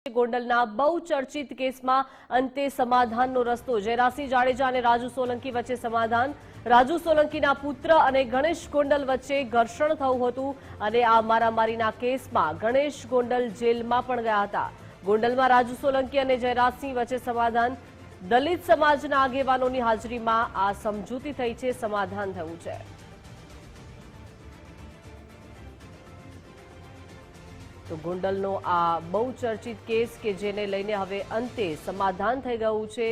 ગોંડલના બહુચર્ચિત કેસમાં અંતે સમાધાનનો રસ્તો જયરાસિંહ જાડેજા અને રાજુ સોલંકી વચ્ચે સમાધાન। રાજુ સોલંકીના પુત્ર અને ગણેશ ગોંડલ વચ્ચે ઘર્ષણ થયું હતું અને આ મારામારીના કેસમાં ગણેશ ગોંડલ જેલમાં પણ ગયા હતા। ગોંડલમાં રાજુ સોલંકી અને જયરાસિંહ વચ્ચે સમાધાન। દલિત સમાજના આગેવાનોની હાજરીમાં આ સમજૂતી થઈ છે, સમાધાન થયું છે। તો ગોંડલનો આ બહુચર્ચિત કેસ કે જેને લઈને હવે અંતે સમાધાન થઈ ગયું છે।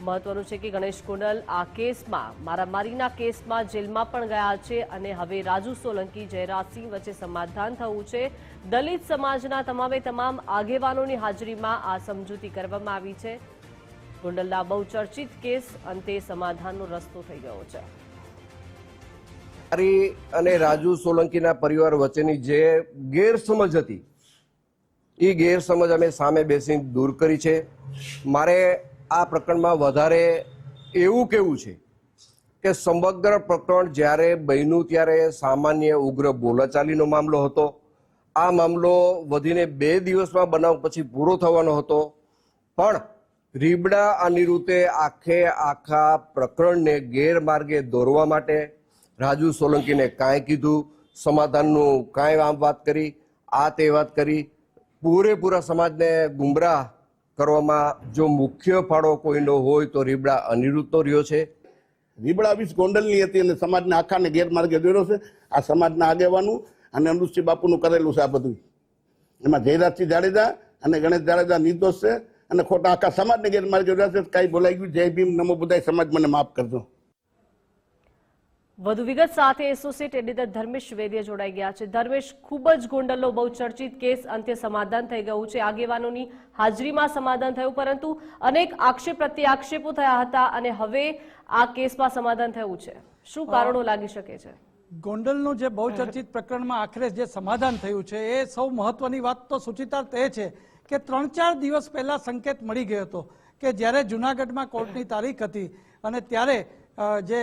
મહત્વનું છે કે ગણેશ ગોંડલ આ કેસમાં મારામારીના કેસમાં જેલમાં પણ ગયા છે અને હવે રાજુ સોલંકી જયરાસિંહ વચ્ચે સમાધાન થયું છે। દલિત સમાજના તમામે તમામ આગેવાનોની હાજરીમાં આ સમજૂતી કરવામાં આવી છે। ગોંડલના બહુચર્ચિત કેસ અંતે સમાધાનનો રસ્તો થઈ ગયો છે। અને રાજુ સોલંકીના પરિવાર વચ્ચેની જે ગેરસમજ હતી એ ગેરસમજ અમે સામે બેસીને દૂર કરી છે। મારે આ પ્રકરણમાં વધારે એવું કહેવું છે કે સમગ્ર પ્રકરણ જ્યારે બન્યું ત્યારે સામાન્ય ઉગ્ર બોલાચાલીનો મામલો હતો। આ મામલો વધીને 2 દિવસમાં બનાવ પછી પૂરો થવાનો હતો, પણ રીબડા અનિરુદ્ધે આખા પ્રકરણને ગેરમાર્ગે દોરવા માટે રાજુ સોલંકીને કાંઈ કીધું, સમાધાનનું કાંઈ વાત કરી, આ તે વાત કરી, પૂરેપૂરા સમાજને ગુમરાહ કરવામાં જો મુખ્ય ફાળો કોઈનો હોય તો રીબડા અનિરુદ્ધનો રહ્યો છે। રીબડા ઓફિસ ગોંડલની હતી અને સમાજને આખાને ગેરમાર્ગે દોર્યો છે। આ સમાજના આગેવાનું અને અનુસિંહ બાપુનું કરેલું છે। આ બધું એમાં જયરાજસિંહ જાડેજા અને ગણેશ જાડેજા નિર્દોષ છે અને ખોટા આખા સમાજને ગેરમાર્ગે દોર્યા છે। કાંઈ બોલાઈ ગયું, જય ભીમ, નમો બુદ્ધાય, સમાજ મને માફ કરજો। વધુ વિગત સાથે એસોસિએટ એડિટર ધર્મેશ વેદિયા જોડાઈ ગયા છે। ધર્મેશ, ખૂબ જ ગોંડલનો બહુચર્ચિત કેસ અંતે સમાધાન થઈ ગયું છે, આગેવાનોની હાજરીમાં સમાધાન થયું, પરંતુ અનેક આક્ષેપ પ્રત્યાક્ષેપો થયા હતા અને હવે આ કેસમાં સમાધાન થયું છે। શું કારણો લાગી શકે છે? ગોંડલનું જે બહુચર્ચિત પ્રકરણમાં આખરે જે સમાધાન થયું છે એ સૌ મહત્વની વાત તો સૂચિતાર્થ એ છે કે 3-4 દિવસ પહેલા સંકેત મળી ગયો હતો કે જ્યારે જૂનાગઢમાં કોર્ટની તારીખ હતી અને ત્યારે જે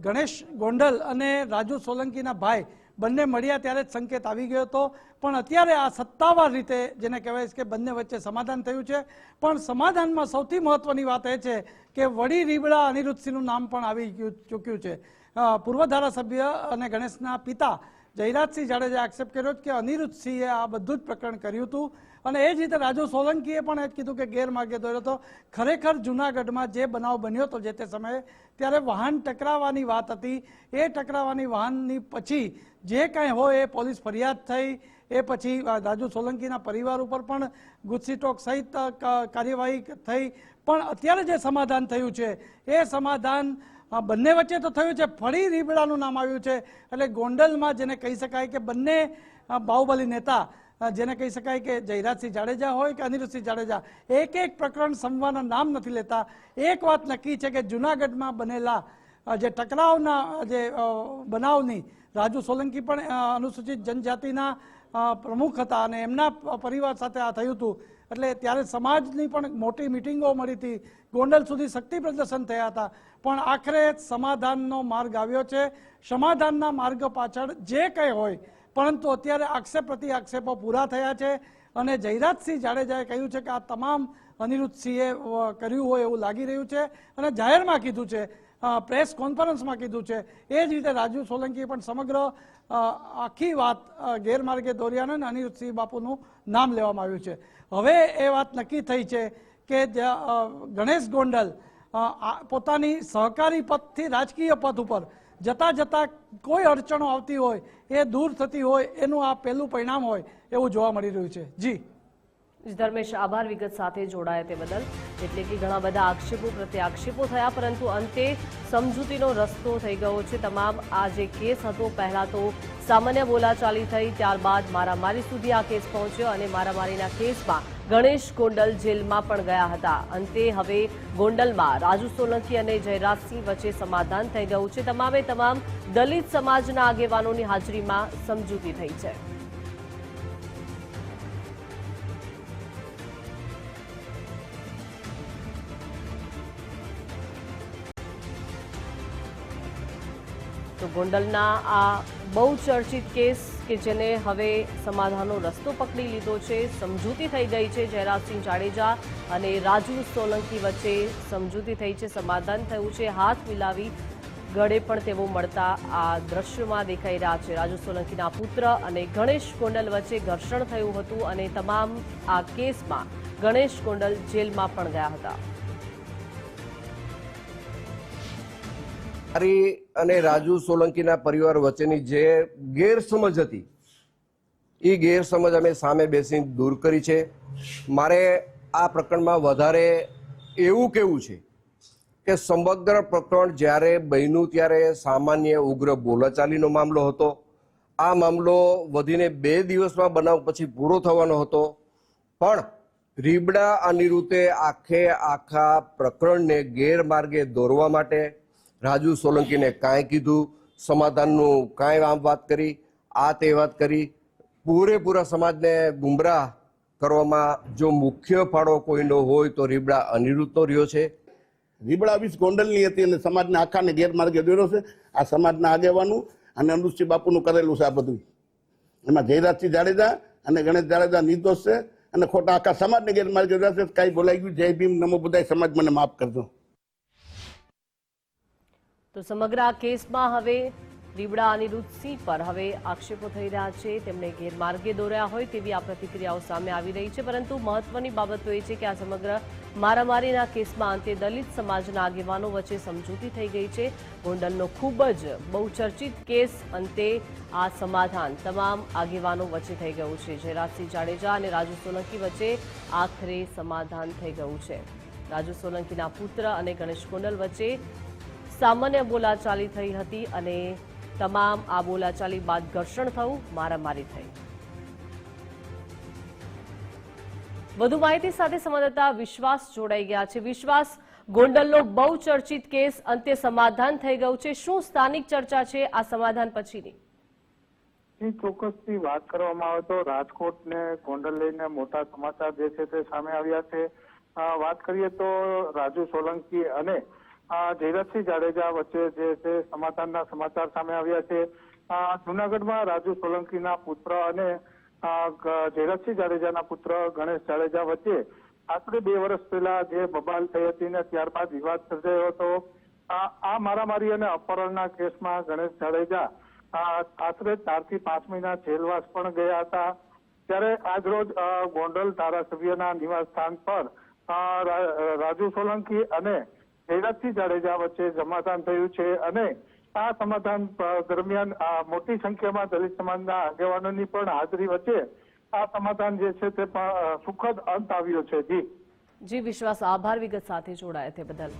ગણેશ ગોંડલ અને રાજુ સોલંકીના ભાઈ બંને મળ્યા ત્યારે જ સંકેત આવી ગયો હતો, પણ અત્યારે આ સત્તાવાર રીતે જેને કહેવાય છે કે બંને વચ્ચે સમાધાન થયું છે। પણ સમાધાનમાં સૌથી મહત્વની વાત એ છે કે વડી રીબડા અનિરુદ્ધસિંહનું નામ પણ આવી ચૂક્યું છે। પૂર્વ ધારાસભ્ય અને ગણેશના પિતા જયરાજસિંહ જાડેજાએ આક્ષેપ કર્યો કે અનિરુદ્ધસિંહે આ બધું જ પ્રકરણ કર્યું હતું અને એ જ રીતે રાજુ સોલંકીએ પણ એ જ કીધું કે ગેરમાર્ગે દોર્યો હતો। ખરેખર જૂનાગઢમાં જે બનાવ બન્યો હતો જે તે સમયે ત્યારે વાહન ટકરાવવાની વાત હતી। એ ટકરાવવાની વાહનની પછી જે કાંઈ હોય એ પોલીસ ફરિયાદ થઈ, એ પછી રાજુ સોલંકીના પરિવાર ઉપર પણ ગુસ્સીટોક સહિત કાર્યવાહી થઈ, પણ અત્યારે જે સમાધાન થયું છે એ સમાધાન બંને વચ્ચે તો થયું છે, ફરી રીબડાનું નામ આવ્યું છે। એટલે ગોંડલમાં જેને કહી શકાય કે બંને બાહુબલી નેતા જેને કહી શકાય કે જયરાજસિંહ જાડેજા હોય કે અનિરુદ્ધસિંહ જાડેજા એક પ્રકરણ સંવાદના નામ નથી લેતા। એક વાત નક્કી છે કે જૂનાગઢમાં બનેલા જે ટકરાવના જે બનાવની રાજુ સોલંકી પણ અનુસૂચિત જનજાતિના પ્રમુખ હતા અને એમના પરિવાર સાથે આ થયું હતું, એટલે ત્યારે સમાજની પણ મોટી મિટિંગો મળી હતી, ગોંડલ સુધી શક્તિ પ્રદર્શન થયા હતા, પણ આખરે સમાધાનનો માર્ગ આવ્યો છે। સમાધાનના માર્ગ પાછળ જે કંઈ હોય, પરંતુ અત્યારે આક્ષેપ પ્રત્યાક્ષેપો પૂરા થયા છે અને જયરાજસિંહ જાડેજાએ કહ્યું છે કે આ તમામ અનિરુદ્ધસિંહે કર્યું હોય એવું લાગી રહ્યું છે અને જાહેરમાં કીધું છે, પ્રેસ કોન્ફરન્સમાં કીધું છે। એ જ રીતે રાજુ સોલંકીએ પણ સમગ્ર આખી વાત ગેરમાર્ગે દોર્યા અને અનિરુદ્ધસિંહ બાપુનું નામ લેવામાં આવ્યું છે। હવે એ વાત નક્કી થઈ છે કે ગણેશ ગોંડલ પોતાની સહકારી પદથી રાજકીય પદ ઉપર જતા જતા કોઈ અડચણો આવતી હોય એ દૂર થતી હોય એનું આ પહેલું પરિણામ હોય એવું જોવા મળી રહ્યું છે। જી ધર્મેશ, આભાર વિગત સાથે જોડાયા તે બદલ। એટલે કે ઘણા બધા આક્ષેપો પ્રત્યાક્ષેપો થયા, પરંતુ અંતે સમજૂતીનો રસ્તો થઈ ગયો છે। તમામ આ જે કેસ હતો, પહેલા તો સામાન્ય બોલાચાલી થઈ, ત્યારબાદ મારામારી સુધી આ કેસ પહોંચ્યો અને મારામારીના કેસમાં ગણેશ ગોંડલ જેલમાં પણ ગયા હતા। અંતે હવે ગોંડલમાં રાજુ સોલંકી અને જયરાજસિંહ વચ્ચે સમાધાન થઈ ગયું છે। તમામે તમામ દલિત સમાજના આગેવાનોની હાજરીમાં સમજૂતી થઈ છે। તો ગોંડલના આ બહુચર્ચિત કેસ કે જેને હવે સમાધાનનો રસ્તો પકડી લીધો છે, સમજૂતી થઈ ગઈ છે. જયરાજસિંહ જાડેજા અને રાજુ સોલંકી વચ્ચે સમજૂતી થઈ છે, સમાધાન થયું છે. હાથ મિલાવી ગળે પણ તેઓ મળતા આ દ્રશ્યોમાં દેખાઈ રહ્યા છે. રાજુ સોલંકીના પુત્ર અને ગણેશ ગોંડલ વચ્ચે ઘર્ષણ થયું હતું અને તમામ આ કેસમાં ગણેશ ગોંડલ જેલમાં પણ ગયા હતા. અને રાજુ સોલંકીના પરિવાર વચ્ચેની જે ગેરસમજ હતી એ ગેરસમજ અમે સામે બેસીને દૂર કરી છે. મારે આ પ્રકરણમાં વધારે એવું કહેવું છે કે સમગ્ર પ્રકરણ જ્યારે બન્યું ત્યારે સામાન્ય ઉગ્ર બોલાચાલીનો મામલો હતો. આ મામલો વધીને 2 દિવસમાં બનાવ પછી પૂરો થવાનો હતો, પણ રીબડા અનિરુદ્ધે આખા પ્રકરણને ગેરમાર્ગે દોરવા માટે રાજુ સોલંકીને કાંઈ કીધું, સમાધાનનું કાંઈ આમ વાત કરી, આ તે વાત કરી, પૂરેપૂરા સમાજને ગુમરાહ કરવામાં જો મુખ્ય ફાળો કોઈનો હોય તો રીબડા અનિરુદ્ધનો રહ્યો છે. રીબડા ઓફિસ ગોંડલની હતી અને સમાજના આખાને ગેરમાર્ગે દોર્યો છે. આ સમાજના આગેવાનો અને અનુસુચિત બાપુનું કરેલું છે આ બધું. એમાં જયરાજસિંહ જાડેજા અને ગણેશ જાડેજા નિર્દોષ છે અને ખોટા આખા સમાજને ગેરમાર્ગે દોર્યા છે. કાંઈ બોલાઈ ગયું, જય ભીમ, નમો બુદ્ધાય, સમાજ મને માફ કરજો. તો સમગ્ર આ કેસમાં હવે રીબડા અનિરુદ્ધસિંહ પર હવે આક્ષેપો થઈ રહ્યા છે, તેમને ગેરમાર્ગે દોર્યા હોય તેવી આ પ્રતિક્રિયાઓ સામે આવી રહી છે. પરંતુ મહત્વની બાબત તો એ છે કે આ સમગ્ર મારામારીના કેસમાં અંતે દલિત સમાજના આગેવાનો વચ્ચે સમજૂતી થઈ ગઈ છે. ગોંડલનો ખૂબ જ બહુચર્ચિત કેસ અંતે આ સમાધાન તમામ આગેવાનો વચ્ચે થઈ ગયું છે. જયરાજસિંહ જાડેજા અને રાજુ સોલંકી વચ્ચે આખરે સમાધાન થઈ ગયું છે. રાજુ સોલંકીના પુત્ર અને ગણેશ ગોંડલ વચ્ચે સામાન્ય બોલાચાલી થઈ હતી અને તમામ આ બોલાચાલી બાદ ઘર્ષણ થયું, મારામારી થઈ. વધુ માહિતી સાથે સંવાદદાતા વિશ્વાસ જોડાઈ ગયા છે. વિશ્વાસ, ગોંડલનો બહુ ચર્ચિત કેસ અંતે સમાધાન થઈ ગયું છે, શું સ્થાનિક ચર્ચા છે આ સમાધાન પછીની? ચોક્કસથી વાત કરવામાં આવે તો રાજકોટ ને ગોંડલ લઈને મોટા સમાચાર જે છે તે સામે આવ્યા છે. વાત કરીએ તો રાજુ સોલંકી અને જયરાજસિંહ જાડેજા વચ્ચે જે છે સમાધાનના સમાચાર સામે આવ્યા છે. જુનાગઢમાં રાજુ સોલંકીના પુત્ર અને જયરાજસિંહ જાડેજાના પુત્ર ગણેશ જાડેજા વચ્ચે આશરે 2 વર્ષ પહેલા જે બબાલ થઈ હતી ને ત્યારબાદ વિવાદ સર્જાયો હતો. આ મારામારી અને અપહરણના કેસમાં ગણેશ જાડેજા આશરે 4 થી 5 મહિના જેલવાસ પણ ગયા હતા. ત્યારે આજરોજ ગોંડલ ધારાસભ્યના નિવાસ સ્થાન પર રાજુ સોલંકી અને જયરાજસિંહ જાડેજા વચ્ચે સમાધાન થયું છે અને આ સમાધાન દરમિયાન મોટી સંખ્યામાં દલિત સમાજના આગેવાનોની પણ હાજરી વચ્ચે આ સમાધાન જે છે તે પણ સુખદ અંત આવ્યો છે. જી વિશ્વાસ, આભાર વિગત સાથે જોડાયા તે બદલ.